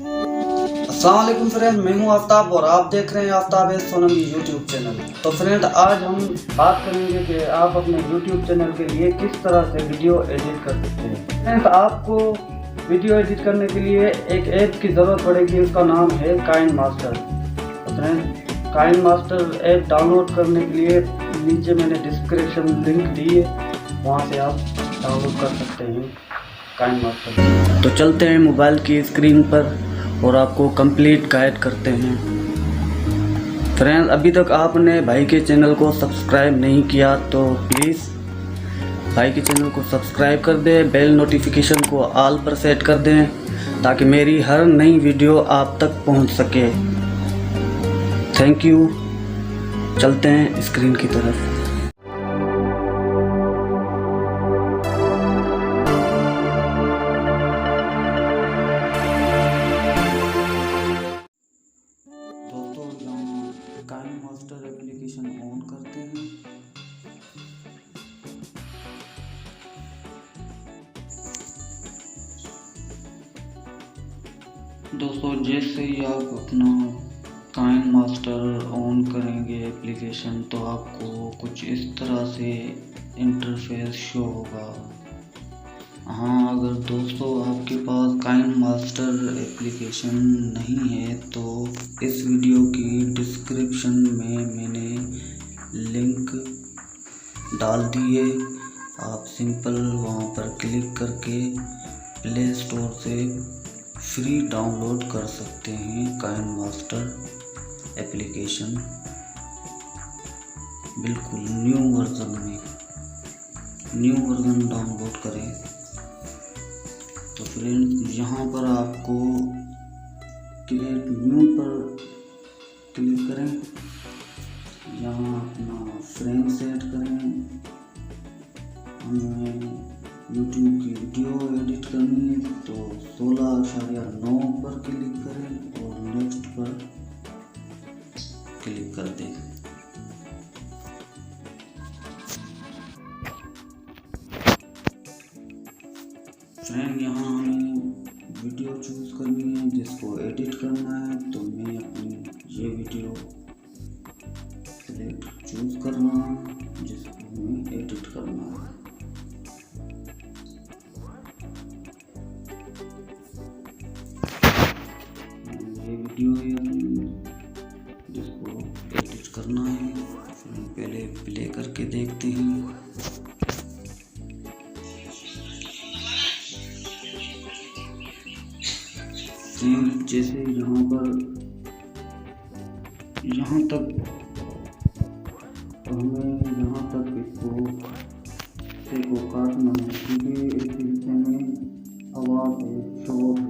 अस्सलाम वालेकुम फ्रेंड, मैं हूं आफ्ताब और आप देख रहे हैं Aftab S Solangi YouTube channel. तो फ्रेंड, आज हम बात करेंगे कि आप अपने यूट्यूब चैनल के लिए किस तरह से वीडियो एडिट कर सकते हैं। फ्रेंड, आपको वीडियो एडिट करने के लिए एक ऐप की ज़रूरत पड़ेगी, उसका नाम है KineMaster। तो फ्रेंड, KineMaster ऐप डाउनलोड करने के लिए नीचे मैंने डिस्क्रिप्शन लिंक दी है, वहाँ से आप डाउनलोड कर सकते हैं KineMaster। तो चलते हैं मोबाइल की स्क्रीन पर और आपको कंप्लीट गाइड करते हैं। फ्रेंड, अभी तक आपने भाई के चैनल को सब्सक्राइब नहीं किया तो प्लीज़ भाई के चैनल को सब्सक्राइब कर दें, बेल नोटिफिकेशन को ऑल पर सेट कर दें ताकि मेरी हर नई वीडियो आप तक पहुंच सके। Thank you. चलते हैं स्क्रीन की तरफ। KineMaster एप्लीकेशन ऑन करते हैं। दोस्तों, जैसे ही आप अपना KineMaster ऑन करेंगे एप्लीकेशन, तो आपको कुछ इस तरह से इंटरफेस शो होगा। हाँ, अगर दोस्तों आपके पास KineMaster एप्लीकेशन नहीं है तो इस वीडियो की डिस्क्रिप्शन में मैंने लिंक डाल दी है। आप सिंपल वहाँ पर क्लिक करके प्ले स्टोर से फ्री डाउनलोड कर सकते हैं KineMaster एप्लीकेशन, बिल्कुल न्यू वर्जन डाउनलोड करें। तो फ्रेंड, यहाँ पर आपको क्रिएट न्यू पर क्लिक करें, यहाँ अपना फ्रेम सेट करें। हमें यूट्यूब की वीडियो एडिट करनी है तो 16:9 पर क्लिक करें और नेक्स्ट पर क्लिक कर दें। फ्रेंड, यहाँ हमें वीडियो चूज़ करनी है जिसको एडिट करना है, तो मैं अपनी ये वीडियो चूज़ कर रहा हूँ जिसको हमें एडिट करना है। ये वीडियो है जिसको एडिट करना है। पहले प्ले करके देखते हैं। जैसे यहाँ तक हमें यहाँ तक इसको काटना है क्योंकि इस हिस्से में आवाज़ है, शोर है।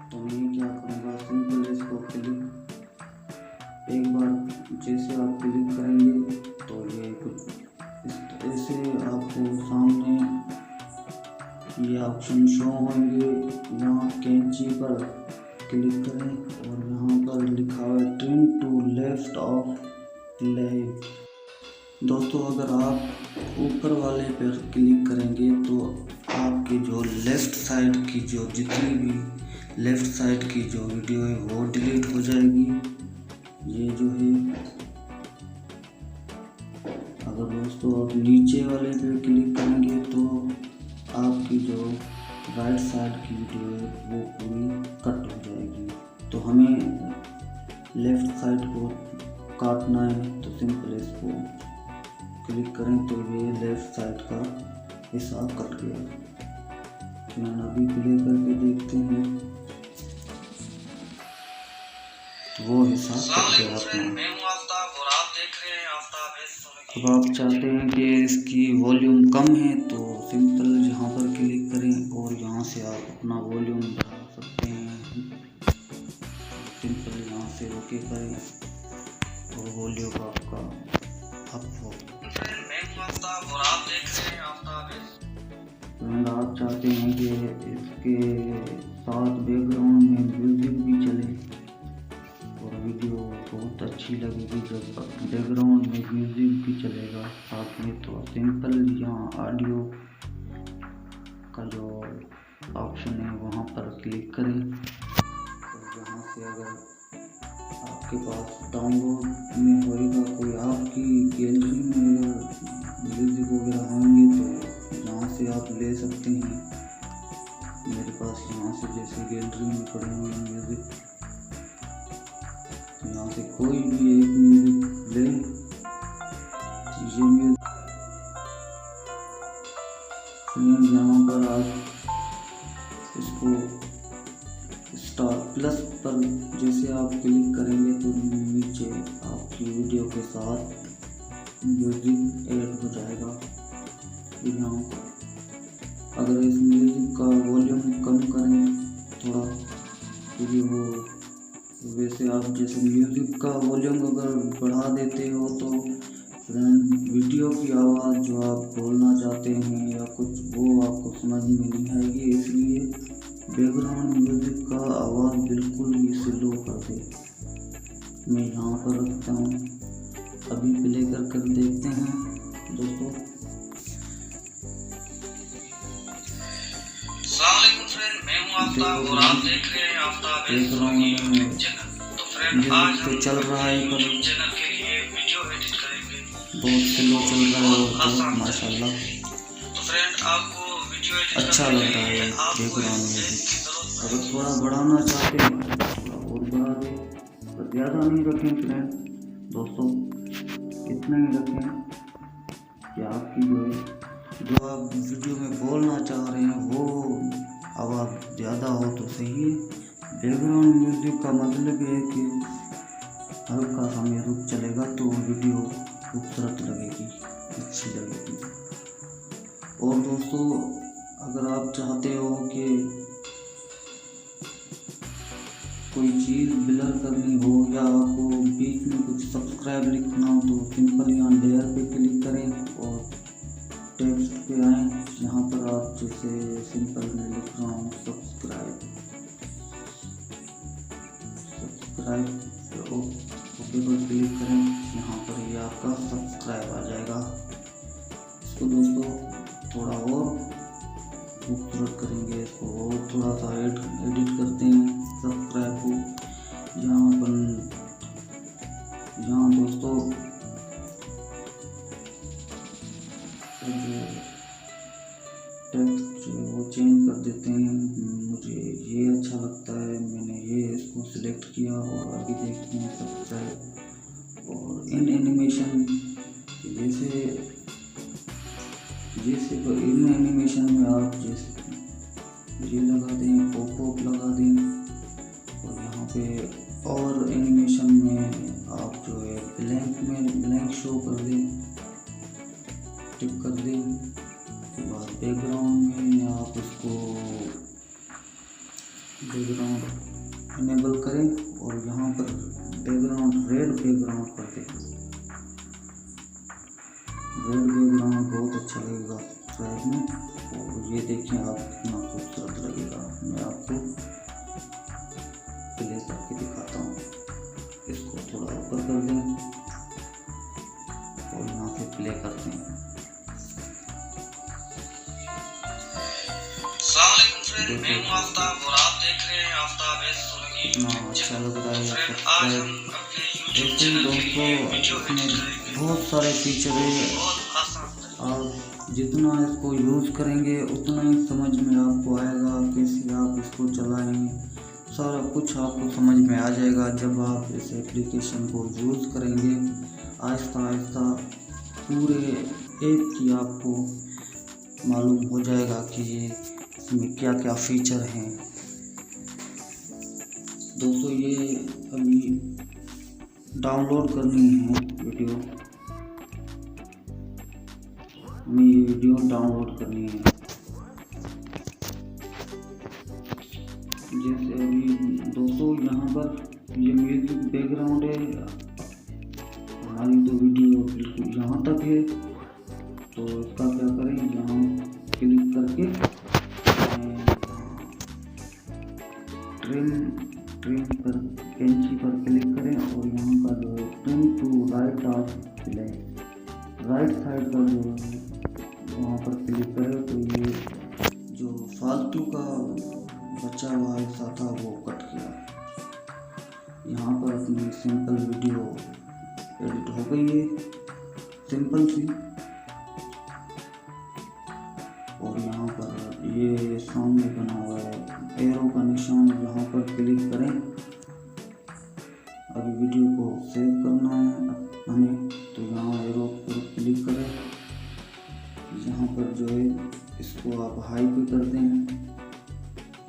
तो मैं क्या करूँगा, सिंपल इसको एक बार जैसे आप क्लिक करेंगे तो ये कुछ ऐसे आपको सामने ये ऑप्शन शो होंगे। यहाँ कैंची पर क्लिक करें और यहाँ पर लिखा है trim to left of leg. दोस्तों, अगर आप ऊपर वाले पर क्लिक करेंगे तो आपकी जो लेफ़्ट साइड की जो वीडियो है वो डिलीट हो जाएगी। ये जो है, अगर दोस्तों आप नीचे वाले पे क्लिक करेंगे तो आपकी जो राइट साइड की वीडियो है वो पूरी कट हो जाएगी। तो हमें लेफ़्ट साइड को काटना है तो सिंपल इसको क्लिक करें तो ये लेफ़्ट साइड का हिस्सा कट गया। मैं अभी प्ले करके देखते हैं तो वो हिस्सा कट गया अपना। अब आप चाहते हैं कि इसकी वॉल्यूम कम है तो सिंपल यहाँ पर क्लिक करें और यहाँ से आप अपना वॉल्यूम बढ़ा सकते हैं। सिंपल यहाँ से ओके करें और वॉल्यूम आपका अप हो। आप चाहते हैं कि इसके साथ बैकग्राउंड में म्यूजिक भी चले और वीडियो बहुत अच्छी लगेगी जब बैकग्राउंड में म्यूजिक भी चलेगा साथ में। तो सिंपल यहाँ ऑडियो का जो ऑप्शन है वहाँ पर क्लिक करें जैसे अगर आपके पास डाउनलोड में होएगा कोई आपकी गैलरी में अगर म्यूज़िक वगैरह होंगे तो यहाँ से आप ले सकते हैं। मेरे पास यहाँ से जैसे गैलरी में पड़े हुए हैं म्यूज़िक, तो यहाँ से कोई भी एक म्यूज़िक ले। ये म्यूज़िक यहाँ पर आप इसको स्टार प्लस पर जैसे आप क्लिक करेंगे तो नीचे आपकी वीडियो के साथ म्यूज़िक ऐड हो जाएगा। यहाँ पर अगर इस म्यूज़िक का वॉल्यूम कम करें थोड़ा, क्योंकि वो वैसे आप जैसे म्यूज़िक का वॉल्यूम अगर बढ़ा देते हो तो वीडियो की आवाज़ जो आप बोलना चाहते हैं या कुछ वो आपको समझ में नहीं आएगी, इसलिए बैकग्राउंड म्यूज़िक का आवाज़ बिल्कुल ही स्लो कर दे। मैं यहाँ पर रखता हूँ, अभी प्ले कर देखते हैं दोस्तों। मैं हूँ आफ्ताब और आप देख रहे हैं Aftab S Solangi YouTube channel. तो फ्रेंड आज हम चल रहा है यूट्यूब चैनल के लिए वीडियो एडिट करेंगे, बहुत स्लो चल रहा है और माशाल्लाह। तो फ्रेंड आपको वीडियो एडिट अच्छा लग रहा है बैकग्राउंड म्यूजिक। अगर थोड़ा बढ़ाना चाहते हैं थोड़ा और बढ़ा दें, तो ज़्यादा नहीं रखें फ्रेंड दोस्तों, इतना ही रखें कि आपकी जो आप वीडियो में बोलना चाह रहे हैं वो आवाज़ ज़्यादा हो तो सही है। बैकग्राउंड म्यूज़िक का मतलब है कि हल्का सा म्यूज़िक चलेगा तो वीडियो खूबसूरत लगेगी, अच्छी लगेगी। और दोस्तों अगर आप चाहते हो कि कोई चीज़ ब्लर करनी हो या आपको बीच में कुछ सब्सक्राइब लिखना हो तो सिंपल यहाँ लेयर पे क्लिक करें और टेक्स्ट पे आएँ। यहाँ पर आप जैसे सिंपल में लिख रहा हूँ सब्सक्राइब ओके पर क्लिक करें, यहाँ पर ये आपका सब्सक्राइब आ जाएगा। इसको दोस्तों थोड़ा और खूबसूरत करेंगे, इसको और थोड़ा सा एडिट करते हैं सब्सक्राइब को। यहाँ दोस्तों टेक्स्ट वो चेंज कर देते हैं, मुझे ये अच्छा लगता है, मैंने ये इसको सिलेक्ट किया और आगे देखते हैं सब्सक्राइब। और इन एनिमेशन जैसे इन एनिमेशन में आप जैसे ये लगा दें, पॉप लगा दें, और यहाँ पे और एनिमेशन में आप जो है ब्लैंक शो कर दें, टिक कर दें। उसके बाद बैकग्राउंड में आप इसको बैकग्राउंड इनेबल करें और यहाँ पर बैकग्राउंड रेड बैकग्राउंड कर दें। रेड बैकग्राउंड बहुत अच्छा लगेगा साइड में, और ये देखिए आप कितना खूबसूरत लगेगा। मैं आपको प्ले करके दिखाता हूँ। इसको थोड़ा ऊपर कर दें और यहाँ से प्ले करते हैं। मैं हूं आफ्ताब और आप देख रहे हैं आफ्ताब एस सोलंगी यूट्यूब अच्छा लग रहा है। आज हम अपने यूट्यूब चैनल के लिए वीडियो एडिट करेंगे, बहुत सारे फीचर है, बहुत आसान। आप जितना इसको यूज़ करेंगे उतना ही समझ में आपको आएगा, कैसे आप इसको चलाएं, सारा कुछ आपको समझ में आ जाएगा जब आप इस एप्लीकेशन को यूज़ करेंगे। आहिस्ता आहिस्ता पूरे ऐप की आपको मालूम हो जाएगा कि ये इसमें क्या क्या फीचर हैं। दोस्तों ये अभी डाउनलोड करनी है वीडियो, हमें ये वीडियो डाउनलोड करनी है। जैसे अभी दोस्तों यहाँ पर ये म्यूजिक बैकग्राउंड है, हमारी तो वीडियो बिल्कुल यहाँ तक है, तो इसका क्या करें, यहाँ क्लिक करके ट्रिम पर कैंची पर क्लिक करें और यहाँ का जो है ट्रिम टू राइट साइड का जो है वहाँ पर क्लिक करें, तो ये जो फालतू का बचा हुआ हिस्सा था वो कट गया। अपनी सिंपल वीडियो एडिट हो गई है, सिंपल सी। और यहाँ पर ये सामने बना हुआ है एरो का निशान, यहाँ पर क्लिक करें। अभी वीडियो को सेव करना है हमें, तो यहाँ एरो पर क्लिक करें। यहाँ पर जो है इसको आप हाई पे कर दें,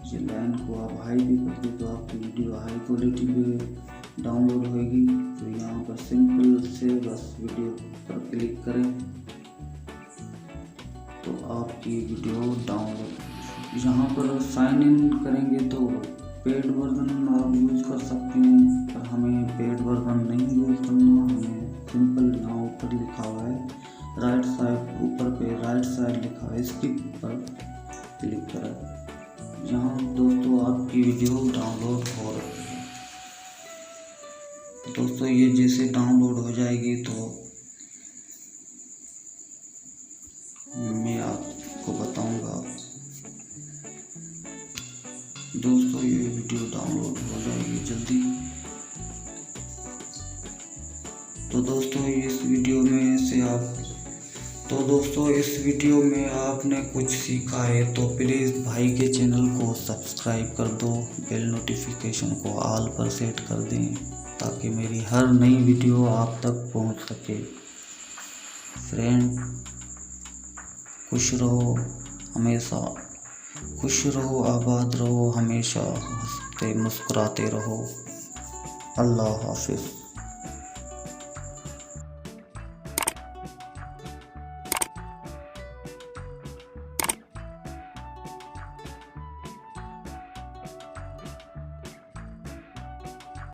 ये लाइन को आप हाई पे कर दें तो आपकी वीडियो हाई क्वालिटी पे डाउनलोड होगी। तो यहाँ पर सिंपल से बस वीडियो पर क्लिक करें तो आपकी वीडियो डाउनलोड। यहाँ पर साइन इन करेंगे तो पेड वर्जन आप यूज़ कर सकते हैं, पर हमें पेड वर्जन नहीं यूज़ करना। हमें सिंपल यहाँ ऊपर लिखा हुआ है राइट साइड, ऊपर पे राइट साइड लिखा है, स्किप पर क्लिक करें। यहाँ दोस्तों आपकी वीडियो डाउनलोड हो रही है। दोस्तों ये जैसे डाउनलोड हो जाएगी तो मैं आपको बताऊंगा। दोस्तों ये वीडियो डाउनलोड हो जाएगी जल्दी। तो दोस्तों इस वीडियो में आपने कुछ सीखा है तो प्लीज़ भाई के चैनल को सब्सक्राइब कर दो, बेल नोटिफिकेशन को ऑल पर सेट कर दें ताकि मेरी हर नई वीडियो आप तक पहुंच सके। फ्रेंड खुश रहो हमेशा, खुश रहो, आबाद रहो, हमेशा हंसते मुस्कुराते रहो। अल्लाह हाफिज़।